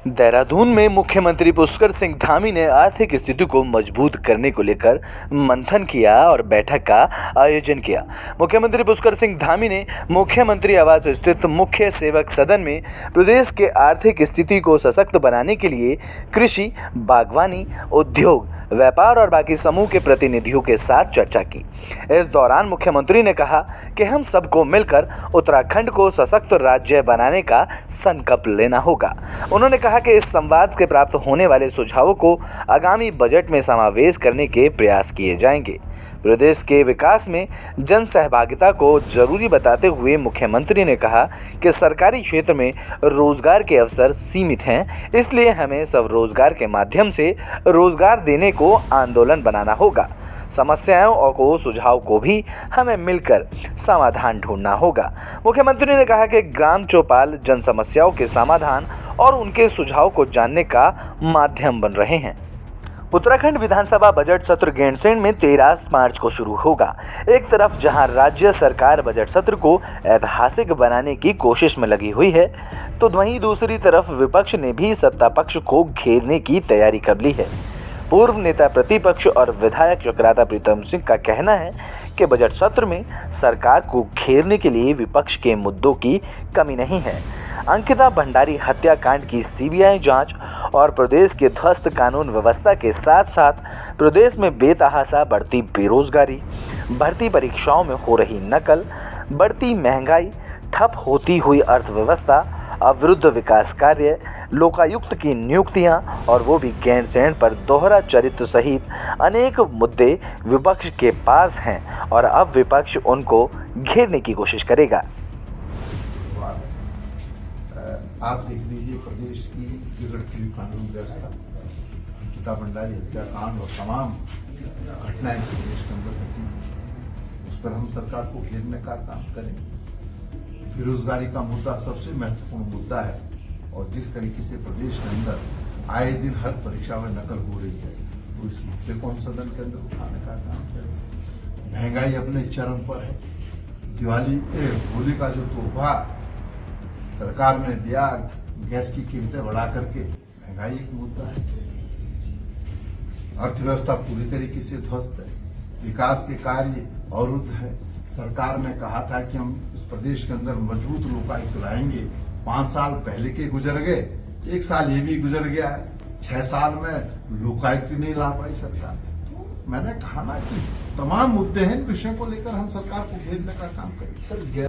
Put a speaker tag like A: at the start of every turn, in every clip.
A: देहरादून में मुख्यमंत्री पुष्कर सिंह धामी ने आर्थिक स्थिति को मजबूत करने को लेकर मंथन किया और बैठक का आयोजन किया। मुख्यमंत्री पुष्कर सिंह धामी ने मुख्यमंत्री आवास स्थित मुख्य सेवक सदन में प्रदेश के आर्थिक स्थिति को सशक्त बनाने के लिए कृषि, बागवानी, उद्योग, व्यापार और बाकी समूह के प्रतिनिधियों के साथ चर्चा की। इस दौरान मुख्यमंत्री ने कहा कि हम सबको मिलकर उत्तराखंड को सशक्त राज्य बनाने का संकल्प लेना होगा। उन्होंने कहा कि इस संवाद के प्राप्त होने वाले सुझावों को आगामी बजट में समावेश करने के प्रयास किए जाएंगे। प्रदेश के विकास में जन सहभागिता को जरूरी बताते हुए मुख्यमंत्री ने कहा कि सरकारी क्षेत्र में रोजगार के अवसर सीमित हैं, इसलिए हमें स्वरोजगार के माध्यम से रोजगार देने को आंदोलन बनाना होगा। समस्याओं और सुझाव को भी हमें मिलकर समाधान ढूंढना होगा। मुख्यमंत्री ने कहा कि ग्राम चौपाल जन समस्याओं के समाधान और उनके सुझाव को जानने का माध्यम बन रहे हैं। उत्तराखंड विधानसभा बजट सत्र गैरसैंण में 13 मार्च को शुरू होगा। एक तरफ जहां राज्य सरकार बजट सत्र को ऐतिहासिक बनाने की कोशिश में लगी हुई है, तो वहीं दूसरी तरफ विपक्ष ने भी सत्ता पक्ष को घेरने की तैयारी कर ली है। पूर्व नेता प्रतिपक्ष और विधायक चक्रधर प्रीतम सिंह का कहना है कि बजट सत्र में सरकार को घेरने के लिए विपक्ष के मुद्दों की कमी नहीं है। अंकिता भंडारी हत्याकांड की सीबीआई जांच और प्रदेश के ध्वस्त कानून व्यवस्था के साथ साथ प्रदेश में बेतहाशा बढ़ती बेरोजगारी, भर्ती परीक्षाओं में हो रही नकल, बढ़ती महंगाई, ठप होती हुई अर्थव्यवस्था, अवरुद्ध विकास कार्य, लोकायुक्त की नियुक्तियां और वो भी गैरसैंण पर दोहरा चरित्र सहित अनेक मुद्दे विपक्ष के पास हैं और अब विपक्ष उनको घेरने की कोशिश करेगा।
B: आप देख लीजिए प्रदेश की बिगड़ती हुई कानून व्यवस्था, अंकिता भंडारी हत्याकांड और तमाम घटनाएं प्रदेश के अंदर घटी, उस पर हम सरकार को घेरने का काम करेंगे। बेरोजगारी का मुद्दा सबसे महत्वपूर्ण मुद्दा है और जिस तरीके से प्रदेश के अंदर आए दिन हर परीक्षा में नकल हो रही है, तो इस मुद्दे को हम सदन के अंदर उठाने का काम करेंगे। महंगाई अपने चरम पर है। होली का जो तोहफा सरकार ने दिया, गैस की कीमतें बढ़ा करके, महंगाई एक मुद्दा है। अर्थव्यवस्था पूरी तरीके से ध्वस्त है। विकास के कार्य अवरुद्ध है। सरकार ने कहा था कि हम इस प्रदेश के अंदर मजबूत लोकायुक्त लाएंगे। 5 साल पहले के गुजर गए, 1 साल ये भी गुजर गया है। 6 साल में लोकायुक्त नहीं ला पाई सरकार। तो मैंने कहा ना कि तमाम मुद्दे हैं, विषयों को लेकर हम सरकार को घेरने का काम करेंगे।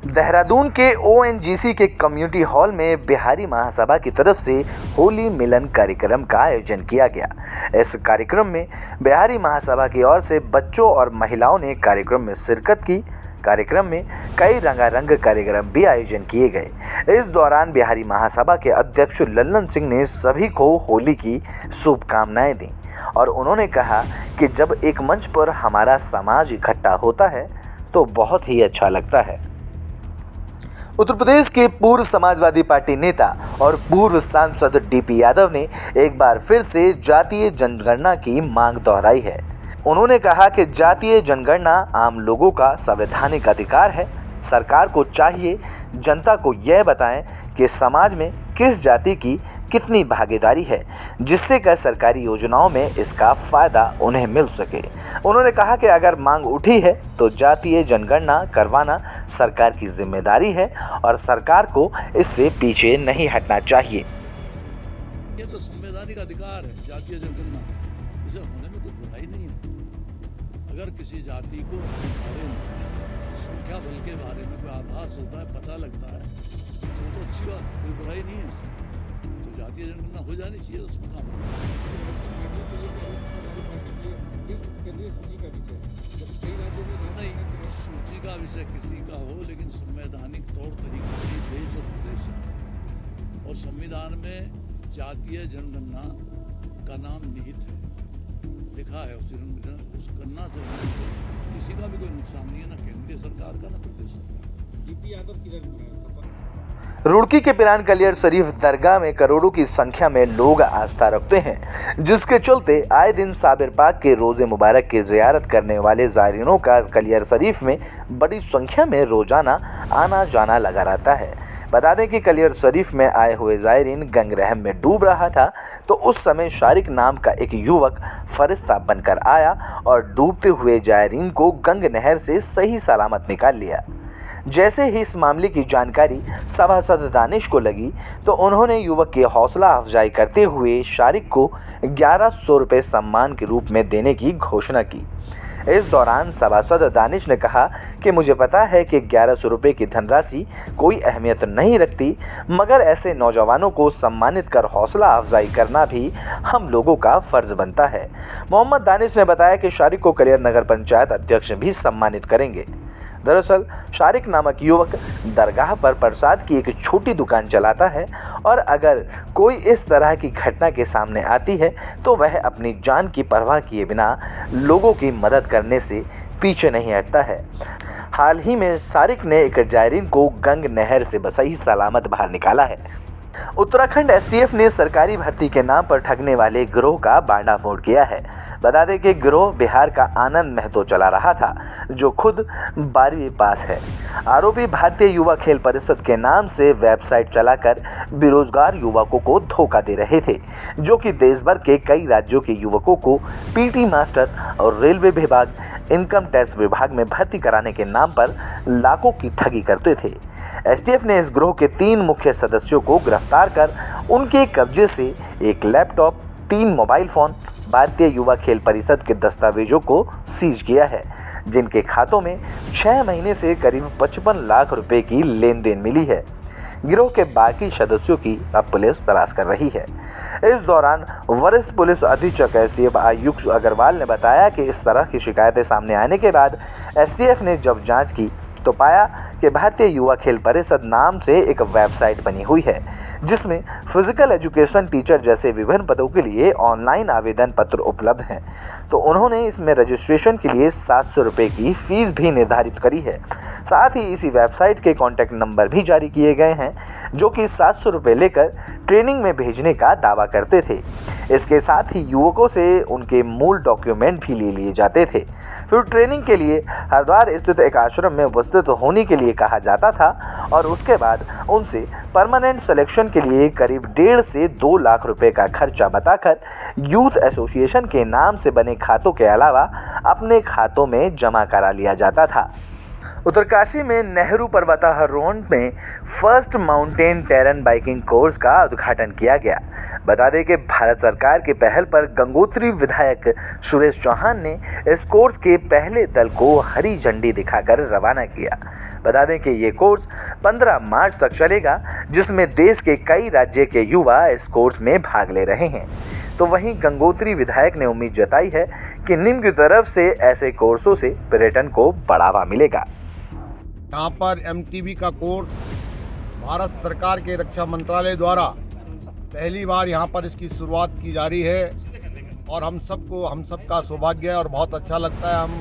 A: देहरादून के ओएनजीसी के कम्युनिटी हॉल में बिहारी महासभा की तरफ से होली मिलन कार्यक्रम का आयोजन किया गया। इस कार्यक्रम में बिहारी महासभा की ओर से बच्चों और महिलाओं ने कार्यक्रम में शिरकत की। कार्यक्रम में कई रंगारंग कार्यक्रम भी आयोजन किए गए। इस दौरान बिहारी महासभा के अध्यक्ष लल्लन सिंह ने सभी को होली की शुभकामनाएं दी और उन्होंने कहा कि जब एक मंच पर हमारा समाज इकट्ठा होता है तो बहुत ही अच्छा लगता है। उत्तर प्रदेश के पूर्व समाजवादी पार्टी नेता और पूर्व सांसद डीपी यादव ने एक बार फिर से जातीय जनगणना की मांग दोहराई है। उन्होंने कहा कि जातीय जनगणना आम लोगों का संवैधानिक अधिकार है। सरकार को चाहिए जनता को यह बताएं कि समाज में किस जाति की कितनी भागीदारी है, जिससे कि सरकारी योजनाओं में इसका फायदा उन्हें मिल सके। उन्होंने कहा कि अगर मांग उठी है तो जातीय जनगणना करवाना सरकार की जिम्मेदारी है और सरकार को इससे पीछे नहीं हटना चाहिए।
C: ये तो संवैधानिक अधिकार है जातीय जनगणना, इसे होने में कोई बुराई नहीं है। अगर किसी जाति को संख्या बल के बारे में कोई आभास होता है, पता लगता है, तो अच्छी बात, कोई बुराई नहीं है। तो जातीय जनगणना हो जानी चाहिए, उसमें काम नहीं, सूची का विषय किसी का हो, लेकिन संवैधानिक तौर तरीके से देश और प्रदेश चलता है और संविधान में जातीय जनगणना का नाम निहित है, लिखा है। उस गणना से किसी का भी कोई नुकसान नहीं है, ना केंद्रीय सरकार का, ना प्रदेश सरकार।
D: डीपी यादव किधर
A: रुड़की के पिरान कलियर शरीफ दरगाह में करोड़ों की संख्या में लोग आस्था रखते हैं, जिसके चलते आए दिन साबिर पाक के रोज़े मुबारक की ज़ियारत करने वाले ज़ायरीनों का कलियर शरीफ में बड़ी संख्या में रोज़ाना आना जाना लगा रहता है। बता दें कि कलियर शरीफ में आए हुए ज़ायरीन गंग रहम में डूब रहा था, तो उस समय शारिक नाम का एक युवक फरिश्ता बनकर आया और डूबते हुए ज़ायरीन को गंग नहर से सही सलामत निकाल लिया। जैसे ही इस मामले की जानकारी सभासद दानिश को लगी, तो उन्होंने युवक की हौसला अफजाई करते हुए शारिक को 1100 रुपये सम्मान के रूप में देने की घोषणा की। इस दौरान सभासद दानिश ने कहा कि मुझे पता है कि 1100 रुपये की धनराशि कोई अहमियत नहीं रखती, मगर ऐसे नौजवानों को सम्मानित कर हौसला अफजाई करना भी हम लोगों का फ़र्ज़ बनता है। मोहम्मद दानिश ने बताया कि शारिक को कलियर नगर पंचायत अध्यक्ष भी सम्मानित करेंगे। दरअसल शारिक नामक युवक दरगाह पर प्रसाद की एक छोटी दुकान चलाता है और अगर कोई इस तरह की घटना के सामने आती है तो वह अपनी जान की परवाह किए बिना लोगों की मदद करने से पीछे नहीं हटता है। हाल ही में शारिक ने एक ज़ायरीन को गंग नहर से बसही सलामत बाहर निकाला है। उत्तराखंड एसटीएफ ने सरकारी भर्ती के नाम पर ठगने वाले गिरोह का भांडाफोड़ किया है। बता दें कि गिरोह बिहार का आनंद महतो चला रहा था, जो खुद 12वीं पास है। आरोपी भारतीय युवा खेल परिषद के नाम से वेबसाइट चलाकर बेरोजगार युवकों को धोखा दे रहे थे, जो कि देश भर के कई राज्यों के युवकों को पीटी मास्टर और रेलवे विभाग, इनकम टैक्स विभाग में भर्ती कराने के नाम पर लाखों की ठगी करते थे। एसटीएफ ने इस गिरोह के 3 मुख्य सदस्यों को गिरफ्तार कर उनके कब्जे से एक laptop, 3 mobile phone, Bharatiya Yuva खेल परिषद के दस्तावेजों को सीज किया है, जिनके खातों में 6 महीने से करीब 55 लाख रुपए की लेन देन मिली है। गिरोह के बाकी सदस्यों की अब पुलिस तलाश कर रही है। इस दौरान वरिष्ठ पुलिस अधीक्षक एसटीएफ आयुक्त अग्रवाल ने बताया कि इस तरह की शिकायतें सामने आने के बाद एसटीएफ ने जब जांच की तो पाया कि भारतीय युवा खेल परिषद नाम से एक वेबसाइट बनी हुई है, जिसमें फिजिकल एजुकेशन टीचर जैसे विभिन्न पदों के लिए ऑनलाइन आवेदन पत्र उपलब्ध हैं। तो उन्होंने इसमें रजिस्ट्रेशन के लिए 700 रुपये की फ़ीस भी निर्धारित करी है। साथ ही इसी वेबसाइट के कॉन्टैक्ट नंबर भी जारी किए गए हैं, जो कि 700 रुपये लेकर ट्रेनिंग में भेजने का दावा करते थे। इसके साथ ही युवकों से उनके मूल डॉक्यूमेंट भी ले लिए जाते थे। फिर ट्रेनिंग के लिए हरिद्वार स्थित एक आश्रम में उपस्थित होने के लिए कहा जाता था और उसके बाद उनसे परमानेंट सिलेक्शन के लिए करीब 1.5 से 2 लाख रुपए का खर्चा बताकर यूथ एसोसिएशन के नाम से बने खातों के अलावा अपने खातों में जमा करा लिया जाता था। उत्तरकाशी में नेहरू पर्वतारोहण में first mountain terrain biking course का उद्घाटन किया गया। बता दें कि भारत सरकार की पहल पर गंगोत्री विधायक सुरेश चौहान ने इस कोर्स के पहले दल को हरी झंडी दिखाकर रवाना किया। बता दें कि ये कोर्स 15 मार्च तक चलेगा, जिसमें देश के कई राज्य के युवा इस कोर्स में भाग ले रहे हैं। तो वहीं गंगोत्री विधायक ने उम्मीद जताई है कि निम्न की तरफ से ऐसे कोर्सों से पर्यटन को बढ़ावा मिलेगा।
D: यहाँ पर एमटीबी का कोर्स भारत सरकार के रक्षा मंत्रालय द्वारा पहली बार यहाँ पर इसकी शुरुआत की जा रही है और हम सबका सौभाग्य है और बहुत अच्छा लगता है। हम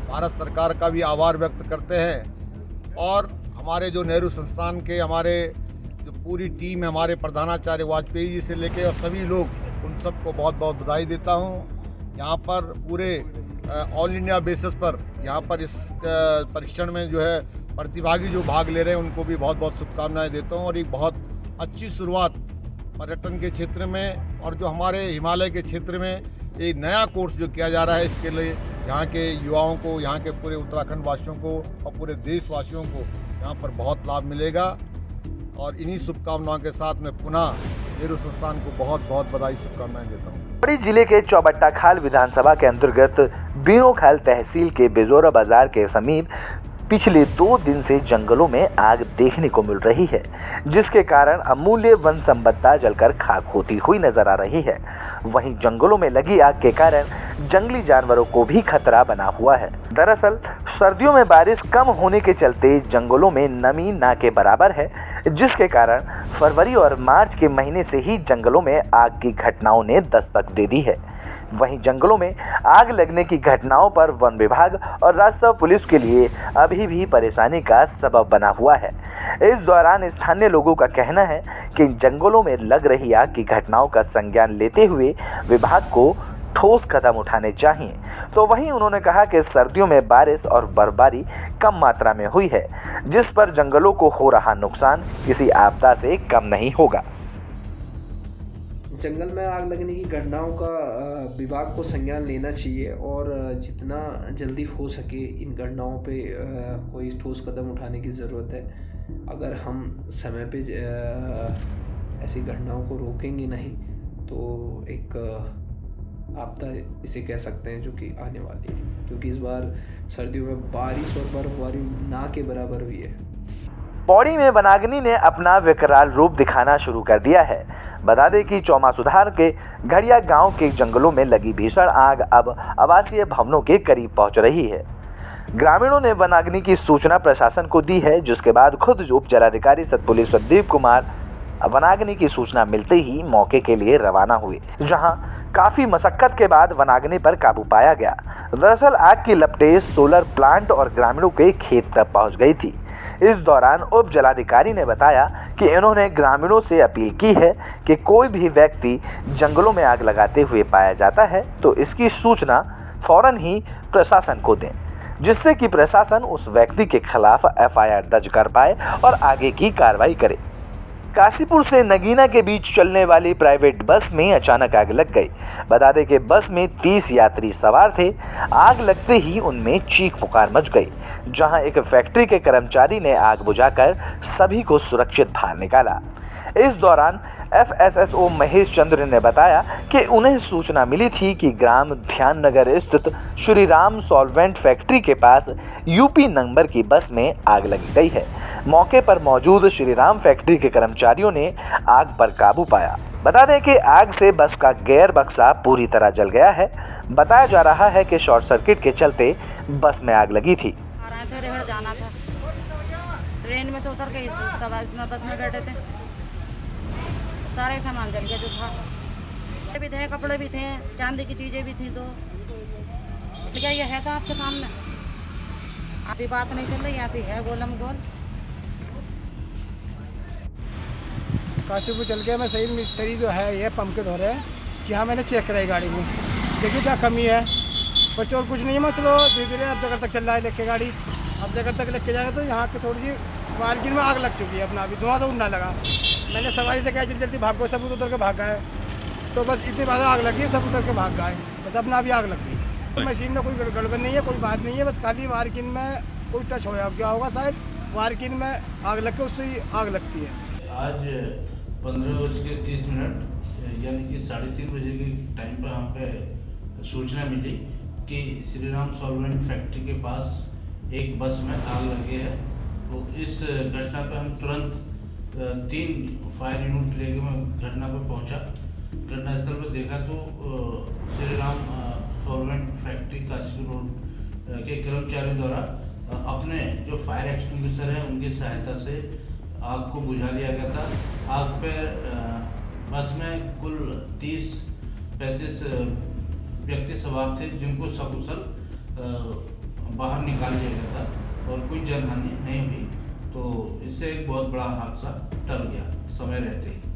D: भारत सरकार का भी आभार व्यक्त करते हैं और हमारे जो नेहरू संस्थान के हमारे जो पूरी टीम है, हमारे प्रधानाचार्य वाजपेयी जी से लेके और सभी लोग, उन सबको बहुत बहुत बधाई देता हूँ। यहाँ पर पूरे ऑल इंडिया बेसिस पर यहाँ पर इस परीक्षण में जो है प्रतिभागी जो भाग ले रहे हैं उनको भी बहुत बहुत शुभकामनाएं देता हूँ और एक बहुत अच्छी शुरुआत पर्यटन के क्षेत्र में और जो हमारे हिमालय के क्षेत्र में एक नया कोर्स जो किया जा रहा है, इसके लिए यहाँ के युवाओं को, यहाँ के पूरे उत्तराखंड वासियों को और पूरे देशवासियों को यहाँ पर बहुत लाभ मिलेगा। और इन्हीं शुभकामनाओं के साथ मैं पुनः नेहरू संस्थान को बहुत बहुत बधाई शुभकामनाएं देता हूँ।
A: पौड़ी जिले के चौबट्टा खाल विधानसभा के अंतर्गत बीनो खाल तहसील के बेजोरा बाजार के समीप पिछले 2 दिन से जंगलों में आग देखने को मिल रही है, जिसके कारण अमूल्य वन संपदा जलकर खाक होती हुई नजर आ रही है। वहीं जंगलों में लगी आग के कारण जंगली जानवरों को भी खतरा बना हुआ है। दरअसल सर्दियों में बारिश कम होने के चलते जंगलों में नमी ना के बराबर है, जिसके कारण फरवरी और मार्च के महीने से ही जंगलों में आग की घटनाओं ने दस्तक दे दी है। वहीं जंगलों में आग लगने की घटनाओं पर वन विभाग और राजस्व पुलिस के लिए अभी अभी भी परेशानी का सबब बना हुआ है। इस दौरान स्थानीय लोगों का कहना है कि जंगलों में लग रही आग की घटनाओं का संज्ञान लेते हुए विभाग को ठोस कदम उठाने चाहिए। तो वहीं उन्होंने कहा कि सर्दियों में बारिश और बर्फबारी कम मात्रा में हुई है, जिस पर जंगलों को हो रहा नुकसान किसी आपदा से कम नहीं होगा।
E: जंगल में आग लगने की घटनाओं का विभाग को संज्ञान लेना चाहिए और जितना जल्दी हो सके इन घटनाओं पे कोई ठोस कदम उठाने की ज़रूरत है। अगर हम समय पे ऐसी घटनाओं को रोकेंगे नहीं तो एक आपदा इसे कह सकते हैं जो कि आने वाली है, क्योंकि इस बार सर्दियों में बारिश और बर्फबारी ना के बराबर हुई है।
A: पौड़ी में वनाग्नि ने अपना विकराल रूप दिखाना शुरू कर दिया है। बता दें कि चौमासुधार के घड़िया गांव के जंगलों में लगी भीषण आग अब आवासीय भवनों के करीब पहुंच रही है। ग्रामीणों ने वनाग्नि की सूचना प्रशासन को दी है, जिसके बाद खुद उप जिलाधिकारी सतपुली संदीप कुमार वनाग्नि की सूचना मिलते ही मौके के लिए रवाना हुए, जहां काफ़ी मशक्कत के बाद वनाग्नि पर काबू पाया गया। दरअसल आग की लपटें सोलर प्लांट और ग्रामीणों के खेत तक पहुंच गई थी। इस दौरान उप जिलाधिकारी ने बताया कि इन्होंने ग्रामीणों से अपील की है कि कोई भी व्यक्ति जंगलों में आग लगाते हुए पाया जाता है तो इसकी सूचना फौरन ही प्रशासन को दें, जिससे कि प्रशासन उस व्यक्ति के खिलाफ FIR दर्ज कर पाए और आगे की कार्रवाई करे। काशीपुर से नगीना के बीच चलने वाली प्राइवेट बस में अचानक आग लग गई। बता दें कि बस में 30 यात्री सवार थे। आग लगते ही उनमें चीख पुकार मच गई, जहां एक फैक्ट्री के कर्मचारी ने आग बुझाकर सभी को सुरक्षित बाहर निकाला। इस दौरान FSSO महेश चंद्र ने बताया कि उन्हें सूचना मिली थी कि ग्राम ध्यान नगर स्थित श्री राम सॉल्वेंट फैक्ट्री के पास UP नंबर की बस में आग लग गई है। मौके पर मौजूद श्री राम फैक्ट्री के कर्मचारियों ने आग पर काबू पाया। बता दें कि आग से बस का गियर बक्सा पूरी तरह जल गया है। बताया जा रहा है कि शॉर्ट सर्किट के चलते बस में आग लगी थी।
F: जाना था, ट्रेन में से उतर के इसमें बस में बैठे थे, सारे सामान जल गया जो था, भी थे, कपड़े भी थे, चांदी की चीज़ें भी थी। तो क्या ये है था आपके सामने? अभी बात नहीं चल रही, ऐसी है गोलम गोल।
G: काशीपुर चल के मैं सही मिस्त्री जो है ये पंप के दौरे कि हाँ मैंने चेक कराई गाड़ी में, देखिए क्या कमी है, बस और कुछ नहीं है। चलो धीरे धीरे अब जगह तक चल रहा है लेके गाड़ी, अब जगह तक लेके जाएगा तो यहाँ की थोड़ी सी मार्किन में आग लग चुकी है। अपना अभी धुआं तो उड़ना लगा, मैंने सवारी से कहा जल्दी जल्दी भागो, सब उतर के भाग गए। तो बस इतनी बात आग लगी, सब उतर के भाग गए, बस अपना अभी आग लग गई। मशीन में कोई गड़बड़ नहीं है, कोई बात नहीं है, बस खाली वार्किन में कोई टच हो गया होगा शायद, वार्किन में आग लग के उससे आग लगती है।
H: आज 15:30 यानी कि 3:30 बजे के टाइम पर हम पे सूचना मिली कि श्री राम सॉल्वेंट फैक्ट्री के पास एक बस में आग लगी है। तो इस घटना पर हम तुरंत 3 फायर यूनिट लेके मैं घटना पर पहुंचा। घटनास्थल पर देखा तो Shri Ram solvent factory Kashipur road के कर्मचारियों द्वारा अपने जो फायर एक्सटिंग्विशर है उनकी सहायता से आग को बुझा लिया गया था। आग पे बस में कुल 30-35 व्यक्ति सवार थे, जिनको सकुशल बाहर निकाल दिया गया था और कोई जनहानि नहीं हुई। तो इससे एक बहुत बड़ा हादसा टल गया समय रहते ही।